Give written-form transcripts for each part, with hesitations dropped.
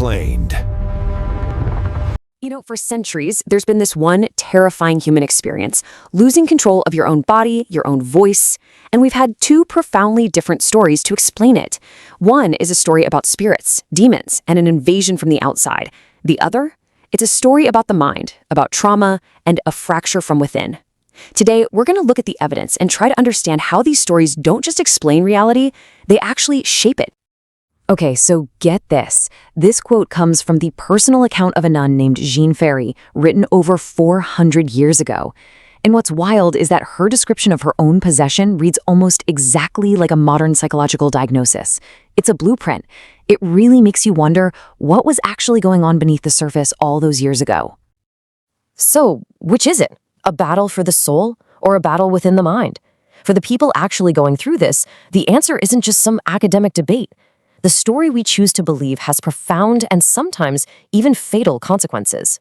Unexplained. You know, for centuries, there's been this one terrifying human experience, losing control of your own body, your own voice, and we've had two profoundly different stories to explain it. One is a story about spirits, demons, and an invasion from the outside. The other? It's a story about the mind, about trauma, and a fracture from within. Today, we're going to look at the evidence and try to understand how these stories don't just explain reality, they actually shape it. Okay, so get this. This quote comes from the personal account of a nun named Jeanne Ferry, written over 400 years ago. And what's wild is that her description of her own possession reads almost exactly like a modern psychological diagnosis. It's a blueprint. It really makes you wonder what was actually going on beneath the surface all those years ago. So, which is it? A battle for the soul or a battle within the mind? For the people actually going through this, the answer isn't just some academic debate. The story we choose to believe has profound and sometimes even fatal consequences.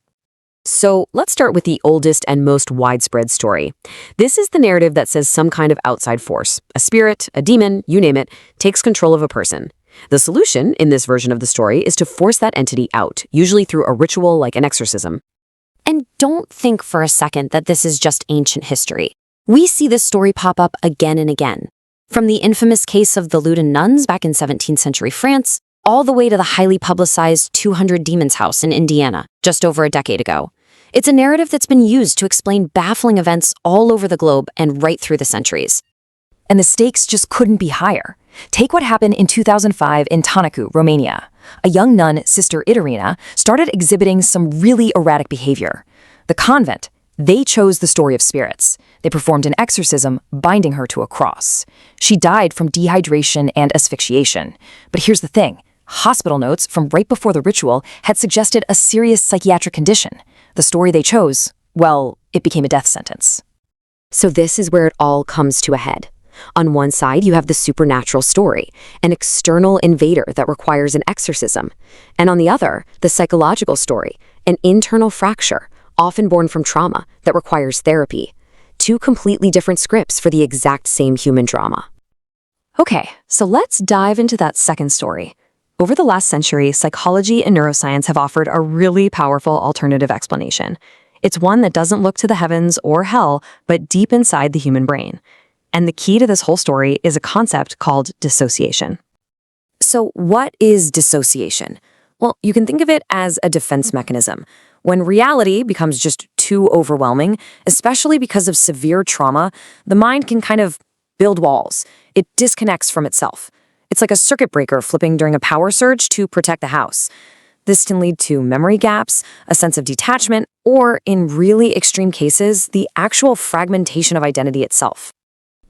So let's start with the oldest and most widespread story. This is the narrative that says some kind of outside force, a spirit, a demon, you name it, takes control of a person. The solution in this version of the story is to force that entity out, usually through a ritual like an exorcism. And don't think for a second that this is just ancient history. We see this story pop up again and again. From the infamous case of the Loudun nuns back in 17th century France, all the way to the highly publicized 200 Demons house in Indiana, just over a decade ago. It's a narrative that's been used to explain baffling events all over the globe and right through the centuries. And the stakes just couldn't be higher. Take what happened in 2005 in Tanacu, Romania. A young nun, Sister Idarina, started exhibiting some really erratic behavior. The convent, they chose the story of spirits. They performed an exorcism, binding her to a cross. She died from dehydration and asphyxiation. But here's the thing. Hospital notes from right before the ritual had suggested a serious psychiatric condition. The story they chose, well, it became a death sentence. So this is where it all comes to a head. On one side, you have the supernatural story, an external invader that requires an exorcism. And on the other, the psychological story, an internal fracture, often born from trauma, that requires therapy. Two completely different scripts for the exact same human drama. Okay, so let's dive into that second story. Over the last century, psychology and neuroscience have offered a really powerful alternative explanation. It's one that doesn't look to the heavens or hell, but deep inside the human brain. And the key to this whole story is a concept called dissociation. So what is dissociation? Well, you can think of it as a defense mechanism. When reality becomes just too overwhelming, especially because of severe trauma, the mind can kind of build walls. It disconnects from itself. It's like a circuit breaker flipping during a power surge to protect the house. This can lead to memory gaps, a sense of detachment, or, in really extreme cases, the actual fragmentation of identity itself.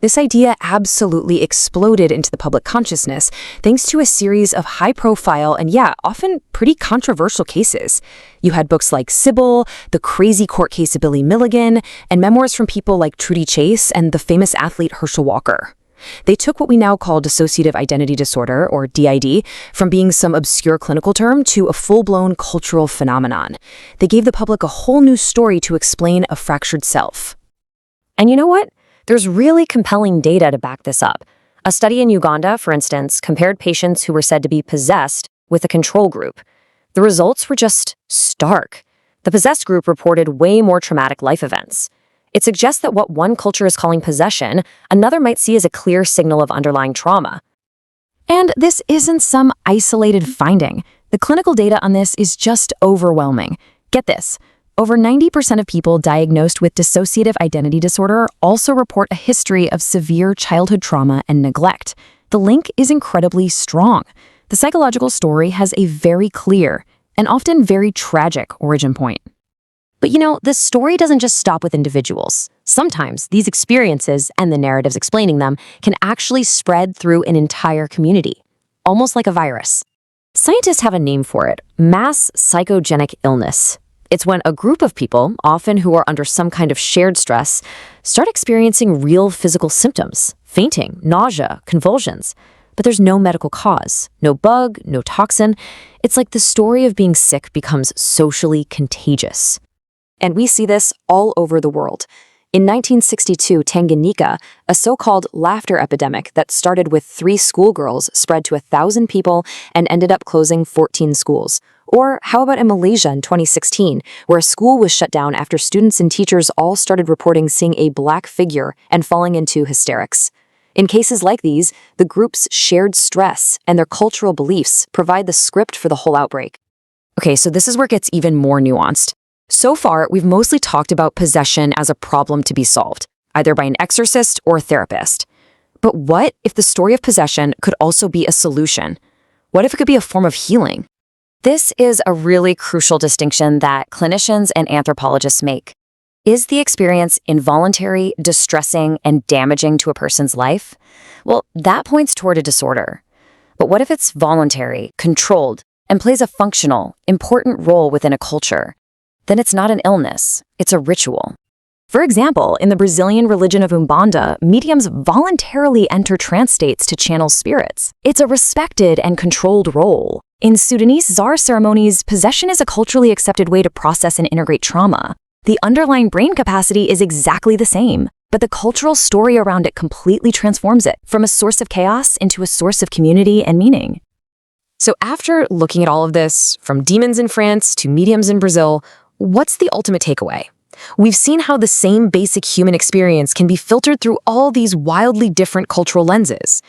This idea absolutely exploded into the public consciousness thanks to a series of high-profile and, often pretty controversial cases. You had books like Sybil, the crazy court case of Billy Milligan, and memoirs from people like Trudy Chase and the famous athlete Herschel Walker. They took what we now call dissociative identity disorder, or DID, from being some obscure clinical term to a full-blown cultural phenomenon. They gave the public a whole new story to explain a fractured self. And you know what? There's really compelling data to back this up. A study in Uganda, for instance, compared patients who were said to be possessed with a control group. The results were just stark. The possessed group reported way more traumatic life events. It suggests that what one culture is calling possession, another might see as a clear signal of underlying trauma. And this isn't some isolated finding. The clinical data on this is just overwhelming. Get this. Over 90% of people diagnosed with dissociative identity disorder also report a history of severe childhood trauma and neglect. The link is incredibly strong. The psychological story has a very clear and often very tragic origin point. But you know, this story doesn't just stop with individuals. Sometimes these experiences and the narratives explaining them can actually spread through an entire community, almost like a virus. Scientists have a name for it: mass psychogenic illness. It's when a group of people, often who are under some kind of shared stress, start experiencing real physical symptoms: fainting, nausea, convulsions. But there's no medical cause, no bug, no toxin. It's like the story of being sick becomes socially contagious. And we see this all over the world. In 1962 Tanganyika, a so-called laughter epidemic that started with 3 schoolgirls spread to 1,000 people and ended up closing 14 schools. Or how about in Malaysia in 2016, where a school was shut down after students and teachers all started reporting seeing a black figure and falling into hysterics. In cases like these, the group's shared stress and their cultural beliefs provide the script for the whole outbreak. Okay, so this is where it gets even more nuanced. So far, we've mostly talked about possession as a problem to be solved, either by an exorcist or a therapist. But what if the story of possession could also be a solution? What if it could be a form of healing? This is a really crucial distinction that clinicians and anthropologists make. Is the experience involuntary, distressing, and damaging to a person's life? Well, that points toward a disorder. But what if it's voluntary, controlled, and plays a functional, important role within a culture? Then it's not an illness, it's a ritual. For example, in the Brazilian religion of Umbanda, mediums voluntarily enter trance states to channel spirits. It's a respected and controlled role. In Sudanese Zar ceremonies, possession is a culturally accepted way to process and integrate trauma. The underlying brain capacity is exactly the same, but the cultural story around it completely transforms it from a source of chaos into a source of community and meaning. So after looking at all of this, from demons in France to mediums in Brazil, what's the ultimate takeaway? We've seen how the same basic human experience can be filtered through all these wildly different cultural lenses.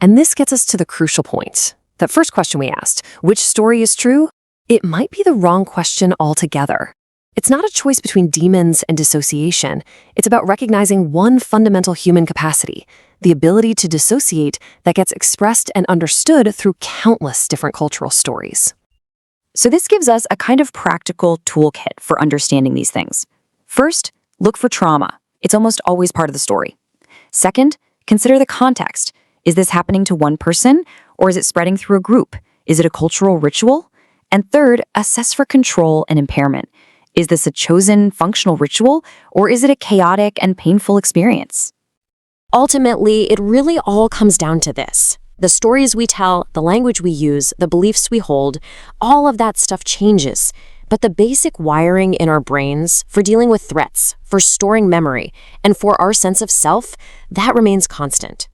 And this gets us to the crucial point. That first question we asked, which story is true? It might be the wrong question altogether. It's not a choice between demons and dissociation. It's about recognizing one fundamental human capacity, the ability to dissociate that gets expressed and understood through countless different cultural stories. So this gives us a kind of practical toolkit for understanding these things. First, look for trauma. It's almost always part of the story. Second, consider the context. Is this happening to one person, or is it spreading through a group? Is it a cultural ritual? And third, assess for control and impairment. Is this a chosen functional ritual, or is it a chaotic and painful experience? Ultimately, it really all comes down to this. The stories we tell, the language we use, the beliefs we hold, all of that stuff changes. But the basic wiring in our brains for dealing with threats, for storing memory, and for our sense of self, that remains constant.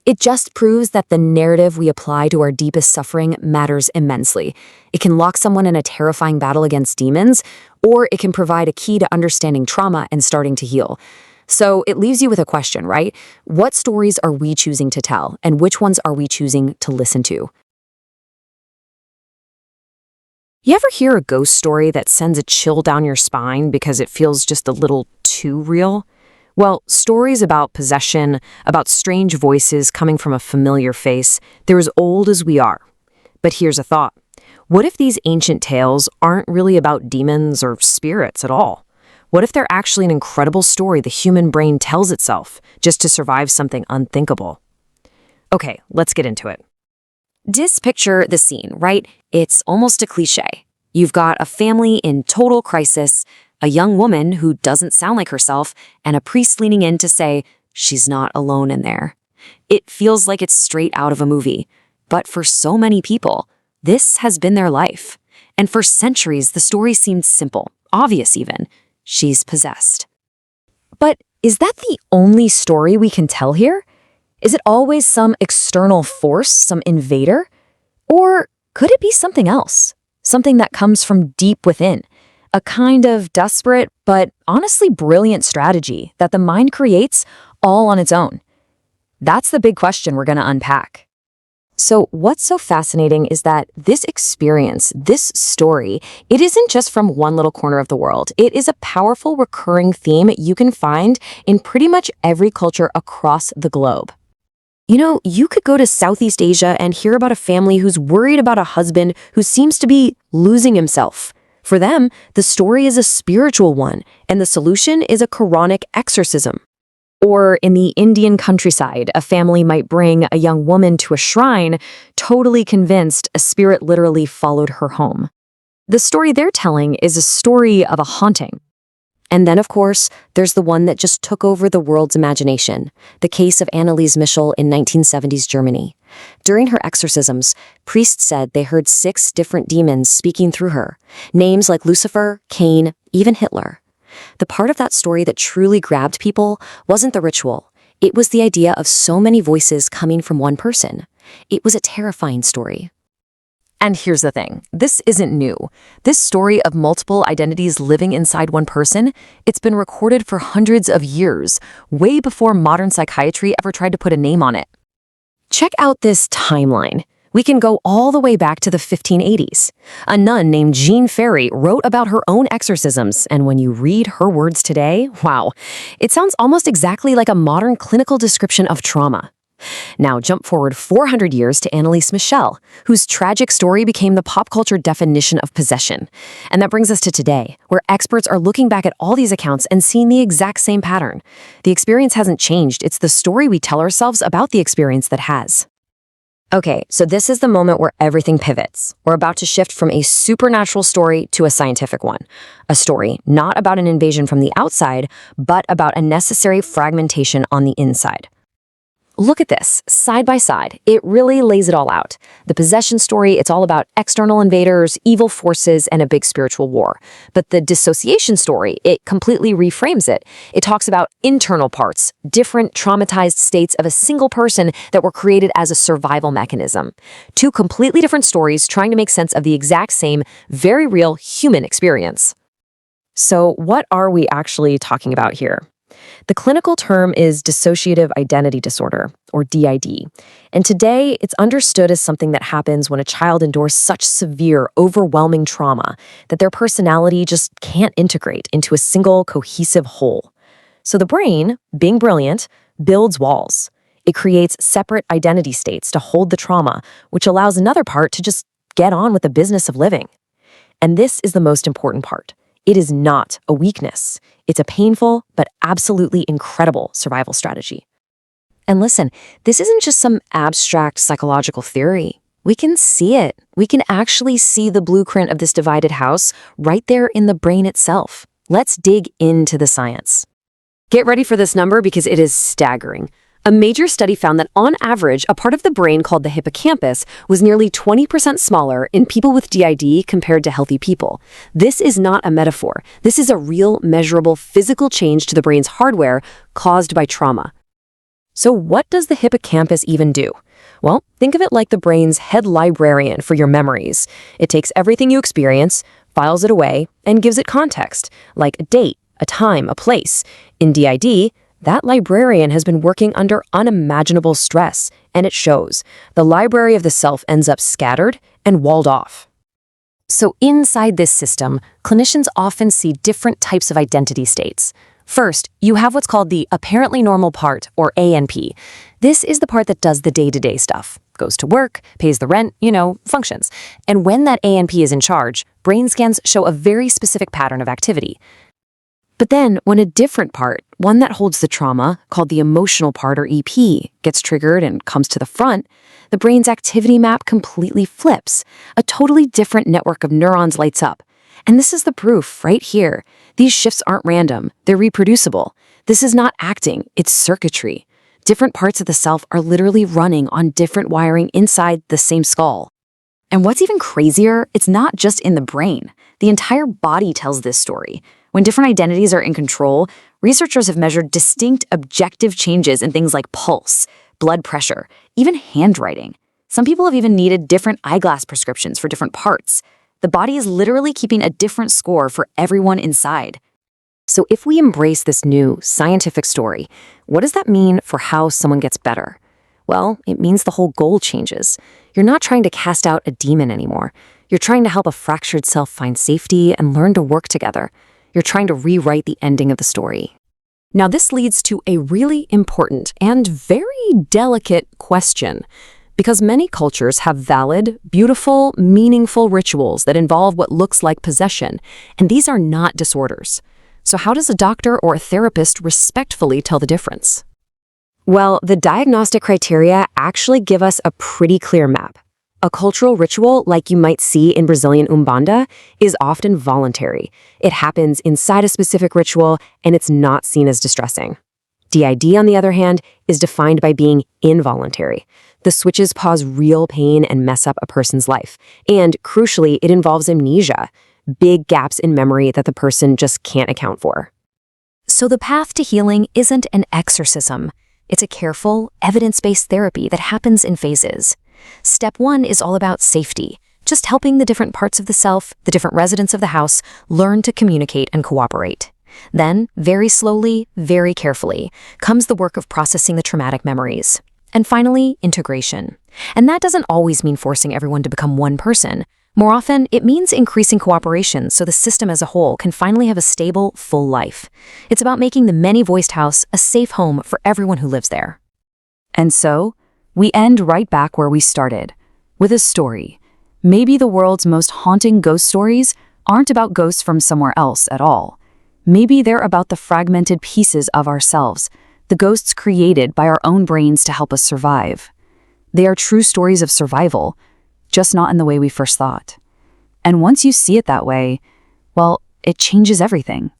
It just proves that the narrative we apply to our deepest suffering matters immensely. It can lock someone in a terrifying battle against demons, or it can provide a key to understanding trauma and starting to heal. So it leaves you with a question, right? What stories are we choosing to tell, and which ones are we choosing to listen to? You ever hear a ghost story that sends a chill down your spine because it feels just a little too real? Well, stories about possession, about strange voices coming from a familiar face, they're as old as we are. But here's a thought. What if these ancient tales aren't really about demons or spirits at all? What if they're actually an incredible story the human brain tells itself just to survive something unthinkable? Okay, let's get into it. Just picture the scene, right? It's almost a cliche. You've got a family in total crisis, a young woman who doesn't sound like herself, and a priest leaning in to say, she's not alone in there. It feels like it's straight out of a movie. But for so many people, this has been their life. And for centuries, the story seemed simple, obvious even. She's possessed. But is that the only story we can tell here? Is it always some external force, some invader? Or could it be something else? Something that comes from deep within? A kind of desperate but honestly brilliant strategy that the mind creates all on its own? That's the big question we're going to unpack. So what's so fascinating is that this experience, this story, it isn't just from one little corner of the world. It is a powerful recurring theme you can find in pretty much every culture across the globe. You know, you could go to Southeast Asia and hear about a family who's worried about a husband who seems to be losing himself. For them, the story is a spiritual one, and the solution is a Quranic exorcism. Or in the Indian countryside, a family might bring a young woman to a shrine, totally convinced a spirit literally followed her home. The story they're telling is a story of a haunting. And then, of course, there's the one that just took over the world's imagination, the case of Anneliese Michel in 1970s Germany. During her exorcisms, priests said they heard 6 different demons speaking through her, names like Lucifer, Cain, even Hitler. The part of that story that truly grabbed people wasn't the ritual. It was the idea of so many voices coming from one person. It was a terrifying story. And here's the thing, this isn't new. This story of multiple identities living inside one person, it's been recorded for hundreds of years, way before modern psychiatry ever tried to put a name on it. Check out this timeline. We can go all the way back to the 1580s. A nun named Jean Ferry wrote about her own exorcisms, and when you read her words today, wow, it sounds almost exactly like a modern clinical description of trauma. Now jump forward 400 years to Anneliese Michel, whose tragic story became the pop culture definition of possession. And that brings us to today, where experts are looking back at all these accounts and seeing the exact same pattern. The experience hasn't changed, it's the story we tell ourselves about the experience that has. Okay, so this is the moment where everything pivots. We're about to shift from a supernatural story to a scientific one. A story not about an invasion from the outside, but about a necessary fragmentation on the inside. Look at this, side by side. It really lays it all out. The possession story, it's all about external invaders, evil forces, and a big spiritual war. But the dissociation story, it completely reframes it. It talks about internal parts, different traumatized states of a single person that were created as a survival mechanism. Two completely different stories trying to make sense of the exact same, very real human experience. So what are we actually talking about here? The clinical term is dissociative identity disorder, or DID, and today it's understood as something that happens when a child endures such severe, overwhelming trauma that their personality just can't integrate into a single, cohesive whole. So the brain, being brilliant, builds walls. It creates separate identity states to hold the trauma, which allows another part to just get on with the business of living. And this is the most important part. It is not a weakness. It's a painful but absolutely incredible survival strategy. And listen, this isn't just some abstract psychological theory. We can see it. We can actually see the blueprint of this divided house right there in the brain itself. Let's dig into the science. Get ready for this number because it is staggering. A major study found that on average, a part of the brain called the hippocampus was nearly 20% smaller in people with DID compared to healthy people. This is not a metaphor. This is a real, measurable, physical change to the brain's hardware caused by trauma. So what does the hippocampus even do? Well, think of it like the brain's head librarian for your memories. It takes everything you experience, files it away, and gives it context, like a date, a time, a place. In DID, that librarian has been working under unimaginable stress, and it shows. The library of the self ends up scattered and walled off. So inside this system, clinicians often see different types of identity states. First, you have what's called the apparently normal part, or ANP. This is the part that does the day-to-day stuff. Goes to work, pays the rent, functions. And when that ANP is in charge, brain scans show a very specific pattern of activity. But then, when a different part, one that holds the trauma, called the emotional part or EP, gets triggered and comes to the front, the brain's activity map completely flips. A totally different network of neurons lights up. And this is the proof right here. These shifts aren't random, they're reproducible. This is not acting, it's circuitry. Different parts of the self are literally running on different wiring inside the same skull. And what's even crazier, it's not just in the brain. The entire body tells this story. When different identities are in control, researchers have measured distinct objective changes in things like pulse, blood pressure, even handwriting. Some people have even needed different eyeglass prescriptions for different parts. The body is literally keeping a different score for everyone inside. So if we embrace this new scientific story, what does that mean for how someone gets better? Well, it means the whole goal changes. You're not trying to cast out a demon anymore. You're trying to help a fractured self find safety and learn to work together. You're trying to rewrite the ending of the story. Now, this leads to a really important and very delicate question, because many cultures have valid, beautiful, meaningful rituals that involve what looks like possession, and these are not disorders. So how does a doctor or a therapist respectfully tell the difference? Well, the diagnostic criteria actually give us a pretty clear map. A cultural ritual, like you might see in Brazilian Umbanda, is often voluntary. It happens inside a specific ritual, and it's not seen as distressing. DID, on the other hand, is defined by being involuntary. The switches cause real pain and mess up a person's life. And, crucially, it involves amnesia, big gaps in memory that the person just can't account for. So the path to healing isn't an exorcism. It's a careful, evidence-based therapy that happens in phases. Step 1 is all about safety, just helping the different parts of the self, the different residents of the house, learn to communicate and cooperate. Then, very slowly, very carefully, comes the work of processing the traumatic memories. And finally, integration. And that doesn't always mean forcing everyone to become one person. More often, it means increasing cooperation so the system as a whole can finally have a stable, full life. It's about making the many-voiced house a safe home for everyone who lives there. And so, we end right back where we started, with a story. Maybe the world's most haunting ghost stories aren't about ghosts from somewhere else at all. Maybe they're about the fragmented pieces of ourselves, the ghosts created by our own brains to help us survive. They are true stories of survival, just not in the way we first thought. And once you see it that way, well, it changes everything.